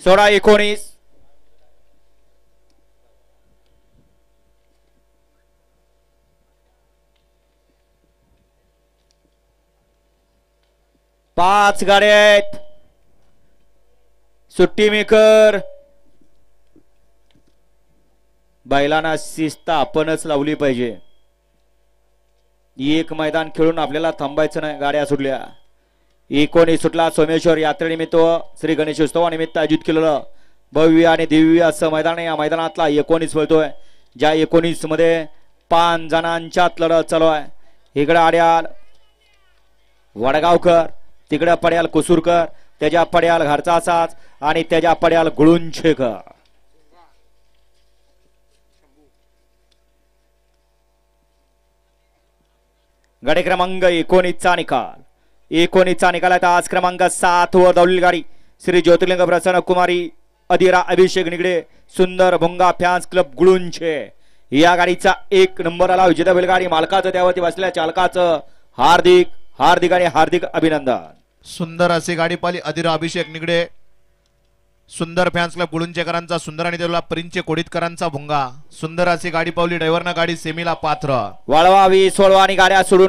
16-19. पाच गाड्या आहेत. सुट्टी मेकर. बैलांना शिस्त आपणच लावली पाहिजे. एक मैदान खेळून आपल्याला थांबायचं नाही. गाड्या सुटल्या. 19 सुटला. सोमेश्वर यात्रेनिमित्त श्री गणेश उत्सवानिमित्त आयोजित केलेलं भव्य आणि दिव्य असं मैदान. या मैदानातला 19 पळतोय. ज्या 19 मध्ये 5 जणांच्यात लढत चालू आहे. इकडे आड्याल वडगावकर, तिकडे पड्याल कुसूरकर, त्याच्या पड्याल घरचा साच आणि त्याच्या पड्याल गुळुंचेकर. गाडी क्रमांक 19चा निकाल. 19चा निकाल आहे. आज क्रमांक 7 वर धावलेली गाडी श्री ज्योतिर्लिंग प्रसन्न कुमारी अधिरा अभिषेक निगडे सुंदर भोंगा फॅन्स क्लब गुळुंचे या गाडीचा 1 नंबर आला. विजेता बैलगाडी मालकाचं त्यावरती बसलेल्या चालकाचं हार्दिक हार्दिक आणि हार्दिक अभिनंदन. सुंदर अशी गाडी पाली अधिरा अभिषेक निगडे. सुंदर फॅन्स क्लब गुळुंचेकरांचा सुंदर आणि देवला परिंचे कोडीतकरांचा भोंगा. सुंदर अशी गाडी पावली. ड्रायव्हरनं गाडी सेमीला पात्र. वळवा 20 आणि गाड्या सोडून